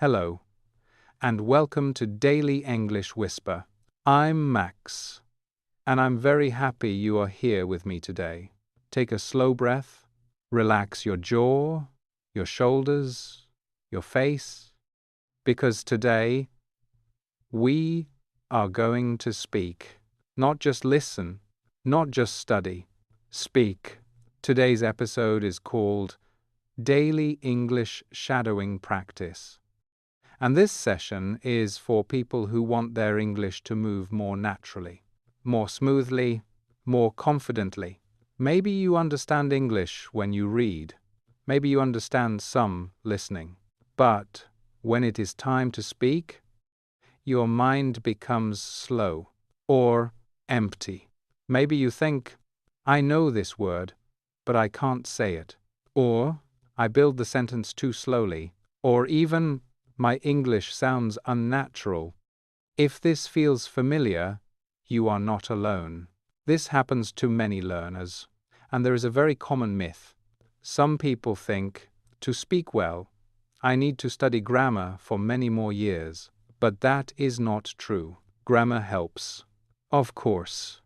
Hello, and welcome to Daily English Whisper. I'm Max, and I'm very happy you are here with me today. Take a slow breath, relax your jaw, your shoulders, your face, because today we are going to speak. Not just listen, not just study, speak. Today's episode is called Daily English Shadowing Practice. And this session is for people who want their English to move more naturally, more smoothly, more confidently. Maybe you understand English when you read. Maybe you understand some listening. But when it is time to speak, your mind becomes slow or empty. Maybe you think, I know this word, but I can't say it. Or, I build the sentence too slowly. Or even, my English sounds unnatural. If this feels familiar, you are not alone. This happens to many learners, and there is a very common myth. Some people think, to speak well, I need to study grammar for many more years. But that is not true. Grammar helps, of course.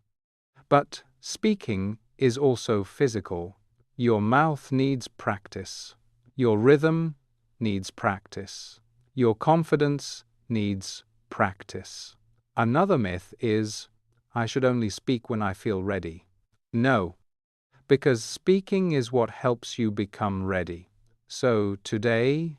But speaking is also physical. Your mouth needs practice. Your rhythm needs practice. Your confidence needs practice. Another myth is, I should only speak when I feel ready. No, because speaking is what helps you become ready. So today,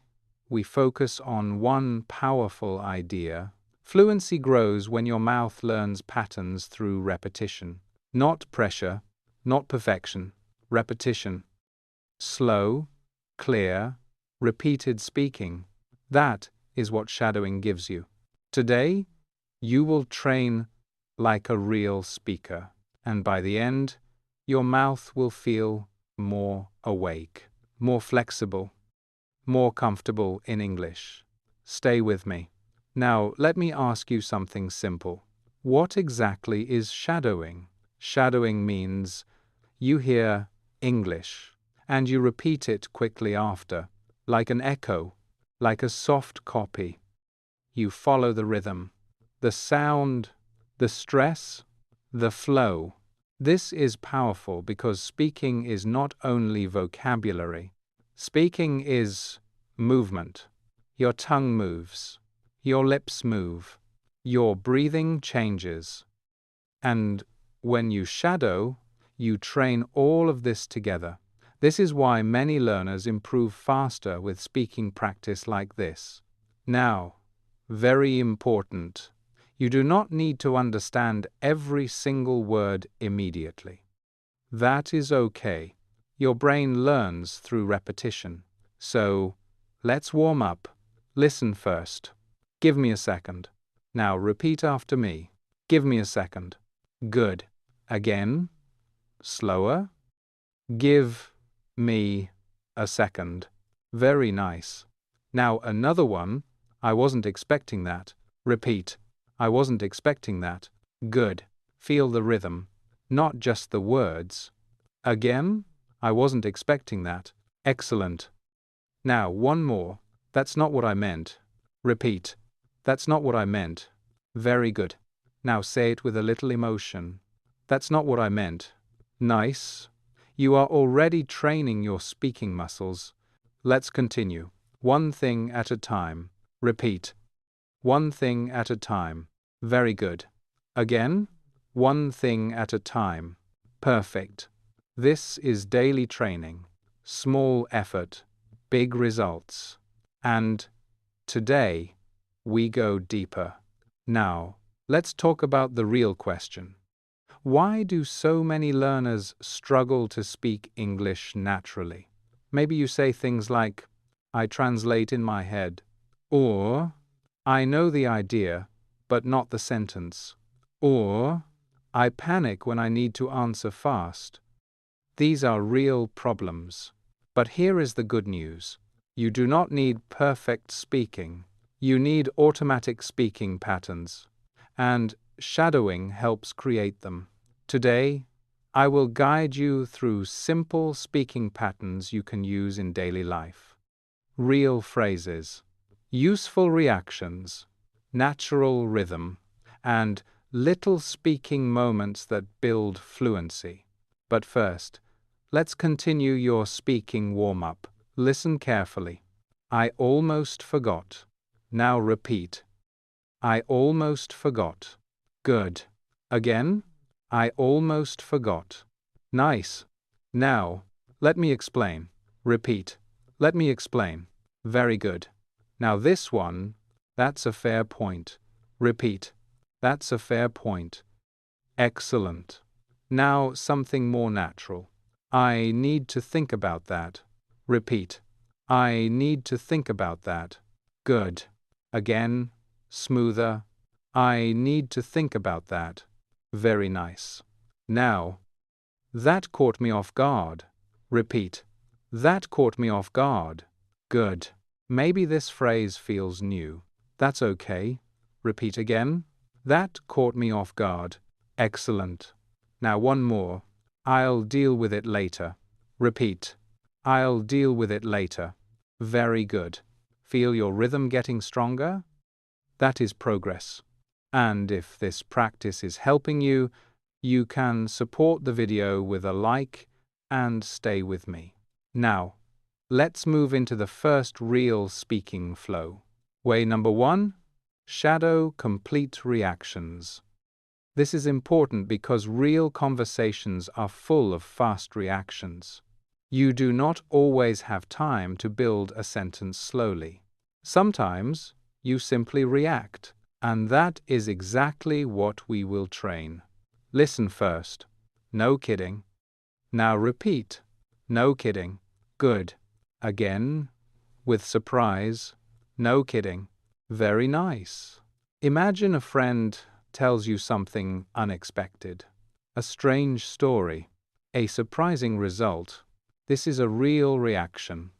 we focus on one powerful idea. Fluency grows when your mouth learns patterns through repetition. Not pressure, not perfection, repetition. Slow, clear, repeated speaking. That is what shadowing gives you. Today, you will train like a real speaker, and by the end, your mouth will feel more awake, more flexible, more comfortable in English. Stay with me. Now, let me ask you something simple. What exactly is shadowing? Shadowing means you hear English and you repeat it quickly after, like an echo, like a soft copy. You follow the rhythm, the sound, the stress, the flow. This is powerful because speaking is not only vocabulary. Speaking is movement. Your tongue moves. Your lips move. Your breathing changes. And when you shadow, you train all of this together. This is why many learners improve faster with speaking practice like this. Now, very important, you do not need to understand every single word immediately. That is okay. Your brain learns through repetition. So, let's warm up. Listen first. Give me a second. Now repeat after me. Give me a second. Good. Again. Slower. Give me a second. Very nice. Now another one. I wasn't expecting that. Repeat. I wasn't expecting that. Good. Feel the rhythm, not just the words. Again. I wasn't expecting that. Excellent. Now one more. That's not what I meant. Repeat. That's not what I meant. Very good. Now say it with a little emotion. That's not what I meant. Nice. You are already training your speaking muscles. Let's continue. One thing at a time. Repeat. One thing at a time. Very good. Again. One thing at a time. Perfect. This is daily training. Small effort, big results. And today, we go deeper. Now, let's talk about the real question. Why do so many learners struggle to speak English naturally? Maybe you say things like, I translate in my head, or I know the idea, but not the sentence, or I panic when I need to answer fast. These are real problems. But here is the good news. You do not need perfect speaking. You need automatic speaking patterns. And shadowing helps create them. Today, I will guide you through simple speaking patterns you can use in daily life. Real phrases. useful reactions, natural rhythm, and little speaking moments that build fluency. But first, let's continue your speaking warm-up. Listen carefully. I almost forgot. Now repeat. I almost forgot. Good. Again. I almost forgot. Nice. Now, let me explain. Repeat. Let me explain. Very good. Now this one, that's a fair point. Repeat. That's a fair point. Excellent. Now something more natural. I need to think about that. Repeat. I need to think about that. Good. Again. Smoother. I need to think about that. Very nice. Now, that caught me off guard. Repeat. That caught me off guard. Good. Maybe this phrase feels new. That's okay. Repeat again. That caught me off guard. Excellent. Now one more. I'll deal with it later. Repeat. I'll deal with it later. Very good. Feel your rhythm getting stronger? That is progress. And if this practice is helping you, you can support the video with a like and stay with me. Now, let's move into the first real speaking flow. Way number 1, shadow complete reactions. This is important because real conversations are full of fast reactions. You do not always have time to build a sentence slowly. Sometimes you simply react, and that is exactly what we will train. Listen first. No kidding. Now repeat. No kidding. Good. Again, with surprise. No kidding. Very nice. Imagine a friend tells you something unexpected. A strange story. A surprising result. This is a real reaction.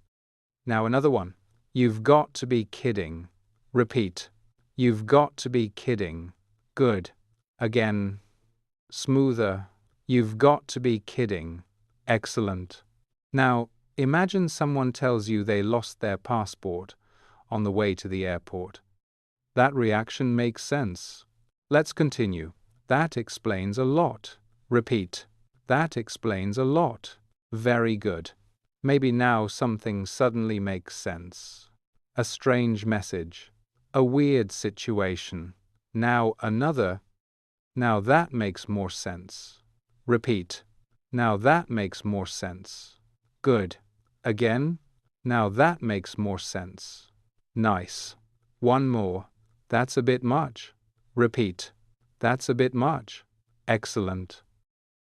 Now another one. You've got to be kidding. Repeat. You've got to be kidding. Good. Again. Smoother. You've got to be kidding. Excellent. Now, imagine someone tells you they lost their passport on the way to the airport. That reaction makes sense. Let's continue. That explains a lot. Repeat. That explains a lot. Very good. Maybe now something suddenly makes sense. A strange message. A weird situation. Now another. Now that makes more sense. Repeat. Now that makes more sense. Good. Again. Now that makes more sense. Nice. One more. That's a bit much. Repeat. That's a bit much. Excellent.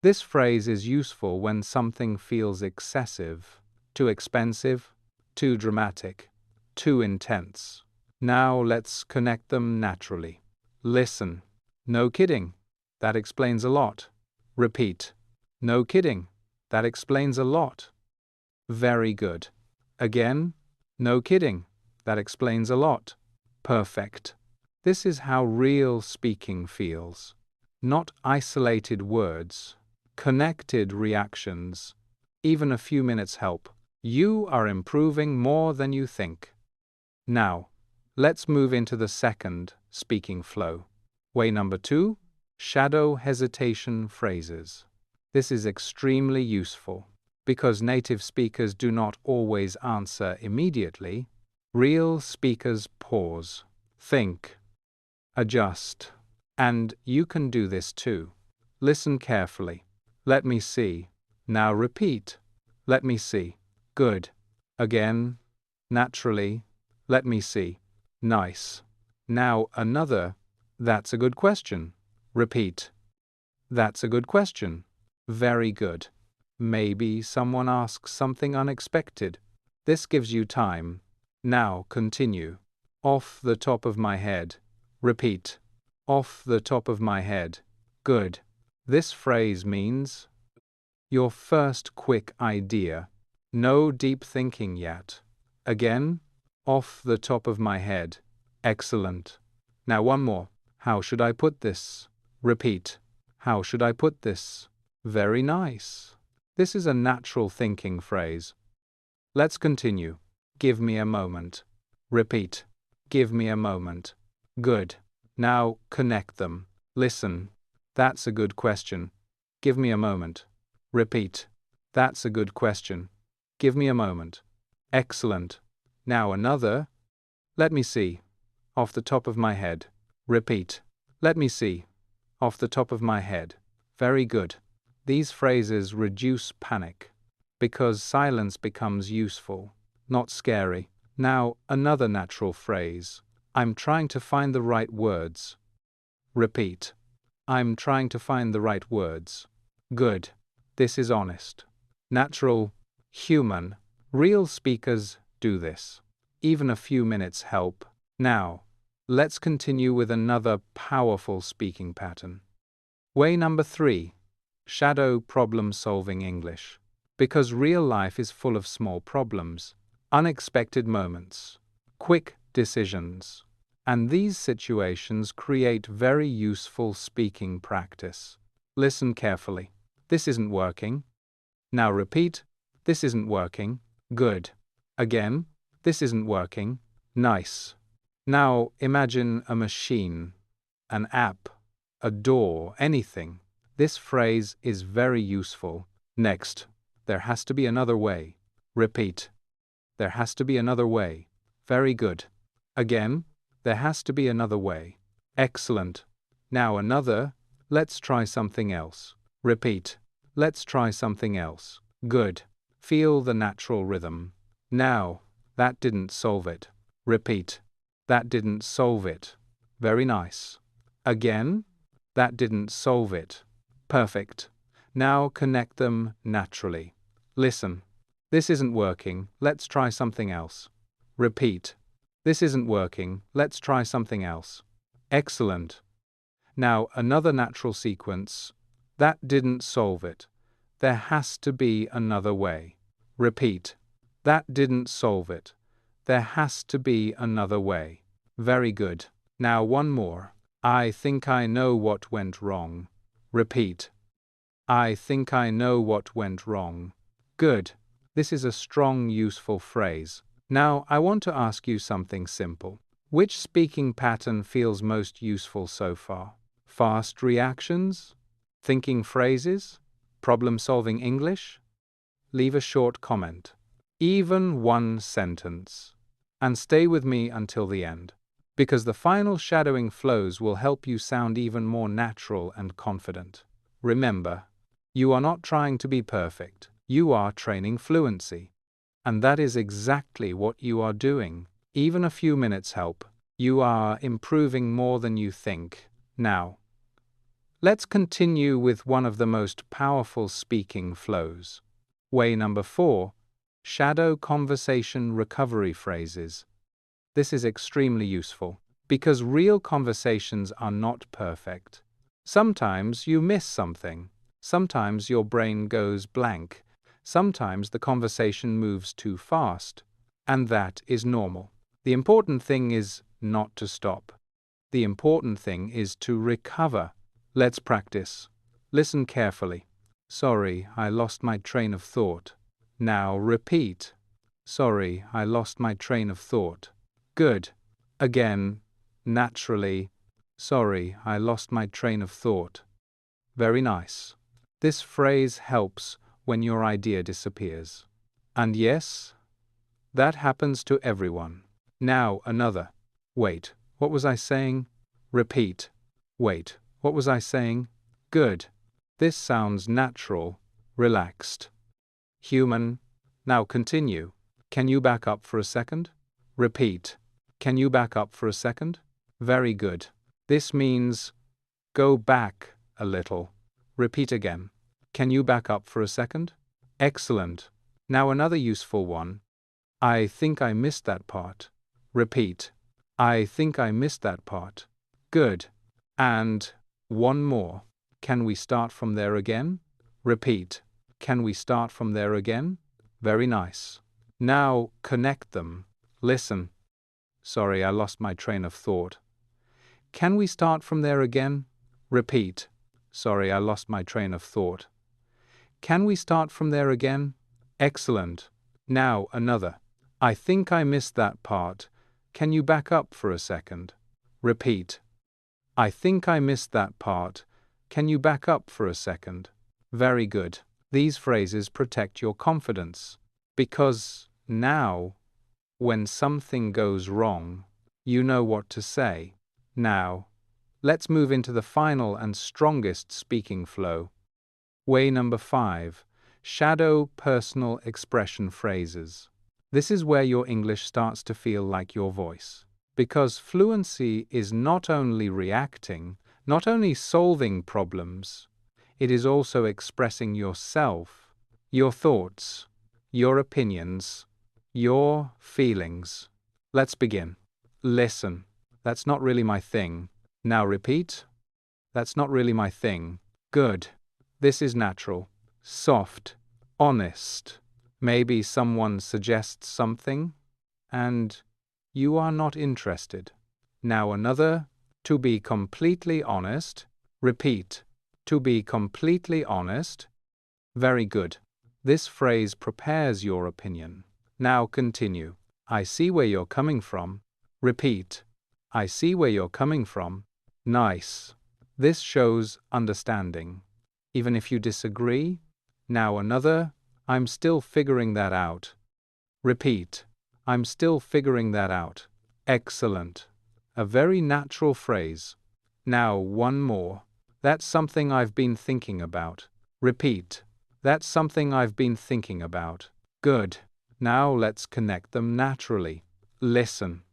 This phrase is useful when something feels excessive, too expensive, too dramatic, too intense. Now let's connect them naturally. Listen. No kidding. That explains a lot. Repeat. No kidding. That explains a lot. Very good. Again. No kidding. That explains a lot. Perfect. This is how real speaking feels. Not isolated words. Connected reactions. Even a few minutes help. You are improving more than you think. Now, let's move into the second speaking flow. Way number 2, shadow hesitation phrases. This is extremely useful. Because native speakers do not always answer immediately, real speakers pause, think, adjust. And you can do this too. Listen carefully. Let me see. Now repeat. Let me see. Good. Again. Naturally. Let me see. Nice. Now another. That's a good question. Repeat. That's a good question. Very good. Maybe someone asks something unexpected. This gives you time. Now continue. Off the top of my head. Repeat. Off the top of my head. Good. This phrase means your first quick idea. No deep thinking yet. Again. Off the top of my head. Excellent. Now one more. How should I put this? Repeat. How should I put this? Very nice. This is a natural thinking phrase. Let's continue. Give me a moment. Repeat. Give me a moment. Good. Now connect them. Listen. That's a good question. Give me a moment. Repeat. That's a good question. Give me a moment. Excellent. Now another. Let me see. Off the top of my head. Repeat. Let me see. Off the top of my head. Very good. These phrases reduce panic, because silence becomes useful, not scary. Now, another natural phrase. I'm trying to find the right words. Repeat. I'm trying to find the right words. Good. This is honest. Natural, human, real speakers do this. Even a few minutes help. Now, let's continue with another powerful speaking pattern. Way number 3. Shadow problem-solving English. Because real life is full of small problems, unexpected moments, quick decisions, and these situations create very useful speaking practice. Listen carefully. This isn't working. Now repeat. This isn't working. Good. Again. This isn't working. Nice. Now imagine a machine, an app, a door, anything. This phrase is very useful. Next. There has to be another way. Repeat. There has to be another way. Very good. Again. There has to be another way. Excellent. Now another. Let's try something else. Repeat. Let's try something else. Good. Feel the natural rhythm. Now. That didn't solve it. Repeat. That didn't solve it. Very nice. Again. That didn't solve it. Perfect. Now connect them naturally. Listen. This isn't working. Let's try something else. Repeat. This isn't working. Let's try something else. Excellent. Now another natural sequence. That didn't solve it. There has to be another way. Repeat. That didn't solve it. There has to be another way. Very good. Now one more. I think I know what went wrong. Repeat. I think I know what went wrong. Good. This is a strong, useful phrase. Now I want to ask you something simple. Which speaking pattern feels most useful so far? Fast reactions? Thinking phrases? Problem-solving English? Leave a short comment. Even one sentence. And stay with me until the end, because the final shadowing flows will help you sound even more natural and confident. Remember, you are not trying to be perfect. You are training fluency. And that is exactly what you are doing. Even a few minutes help. You are improving more than you think. Now, let's continue with one of the most powerful speaking flows. Way number 4. Shadow conversation recovery phrases. This is extremely useful because real conversations are not perfect. Sometimes you miss something. Sometimes your brain goes blank. Sometimes the conversation moves too fast. And that is normal. The important thing is not to stop. The important thing is to recover. Let's practice. Listen carefully. Sorry, I lost my train of thought. Now repeat. Sorry, I lost my train of thought. Good. Again, naturally. Sorry, I lost my train of thought. Very nice. This phrase helps when your idea disappears. And yes, that happens to everyone. Now another. Wait, what was I saying? Repeat. Wait, what was I saying? Good. This sounds natural, relaxed. Human. Now continue. Can you back up for a second? Repeat. Can you back up for a second? Very good. This means go back a little. Repeat again. Can you back up for a second? Excellent. Now another useful one. I think I missed that part. Repeat. I think I missed that part. Good. And one more. Can we start from there again? Repeat. Can we start from there again? Very nice. Now connect them. Listen. Sorry, I lost my train of thought. Can we start from there again? Repeat. Sorry, I lost my train of thought. Can we start from there again? Excellent. Now another. I think I missed that part. Can you back up for a second? Repeat. I think I missed that part. Can you back up for a second? Very good. These phrases protect your confidence, because now, when something goes wrong, you know what to say. Now, let's move into the final and strongest speaking flow. Way number 5. Shadow personal expression phrases. This is where your English starts to feel like your voice. Because fluency is not only reacting, not only solving problems, it is also expressing yourself, your thoughts, your opinions, your feelings. Let's begin. Listen. That's not really my thing. Now repeat. That's not really my thing. Good. This is natural, soft, honest. Maybe someone suggests something, and you are not interested. Now another. To be completely honest. Repeat. To be completely honest. Very good. This phrase prepares your opinion. Now continue. I see where you're coming from. Repeat. I see where you're coming from. Nice. This shows understanding. Even if you disagree. Now another. I'm still figuring that out. Repeat. I'm still figuring that out. Excellent. A very natural phrase. Now one more. That's something I've been thinking about. Repeat. That's something I've been thinking about. Good. Now let's connect them naturally. Listen.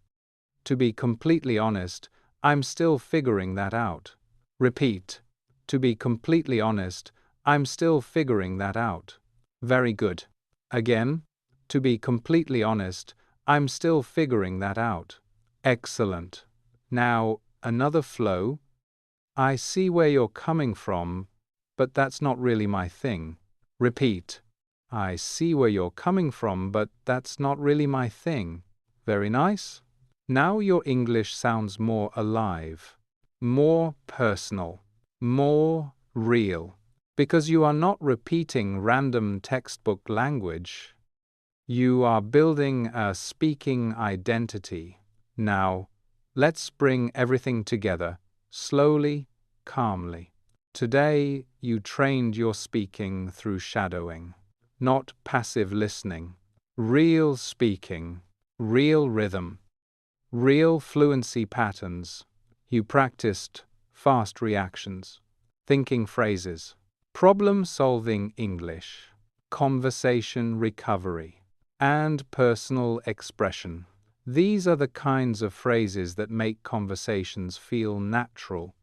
To be completely honest, I'm still figuring that out. Repeat. To be completely honest, I'm still figuring that out. Very good. Again. To be completely honest, I'm still figuring that out. Excellent. Now, another flow. I see where you're coming from, but that's not really my thing. Repeat. I see where you're coming from, but that's not really my thing. Very nice. Now your English sounds more alive, more personal, more real, because you are not repeating random textbook language. You are building a speaking identity. Now, let's bring everything together, slowly, calmly. Today, you trained your speaking through shadowing, not passive listening. Real speaking, real rhythm, real fluency patterns. You practiced fast reactions, thinking phrases, problem-solving English, conversation recovery, and personal expression. These are the kinds of phrases that make conversations feel natural.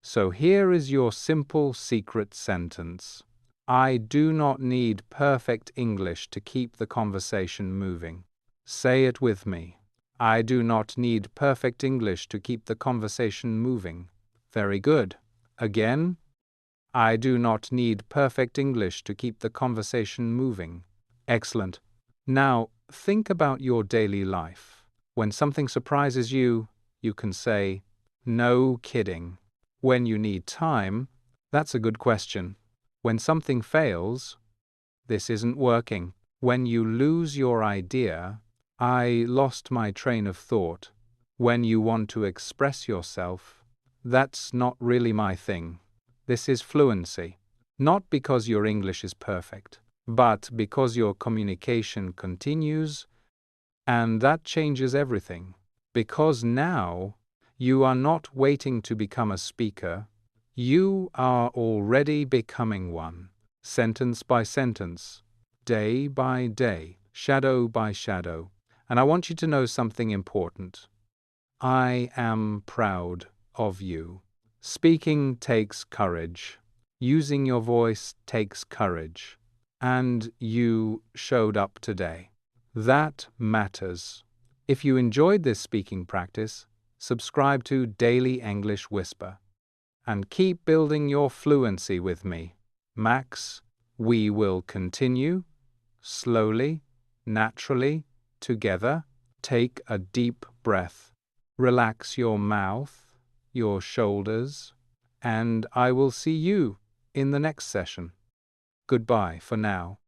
So here is your simple secret sentence. I do not need perfect English to keep the conversation moving. Say it with me. I do not need perfect English to keep the conversation moving. Very good. Again. I do not need perfect English to keep the conversation moving. Excellent. Now, think about your daily life. When something surprises you, you can say, no kidding. When you need time, that's a good question. When something fails, this isn't working. When you lose your idea, I lost my train of thought. When you want to express yourself, that's not really my thing. This is fluency. Not because your English is perfect, but because your communication continues, and that changes everything. Because now, you are not waiting to become a speaker, you are already becoming one. Sentence by sentence, day by day, shadow by shadow. And I want you to know something important. I am proud of you. Speaking takes courage. Using your voice takes courage. And you showed up today. That matters. If you enjoyed this speaking practice, subscribe to Daily English Whisper. And keep building your fluency with me, Max. We will continue, slowly, naturally, together. Take a deep breath. Relax your mouth, your shoulders, and I will see you in the next session. Goodbye for now.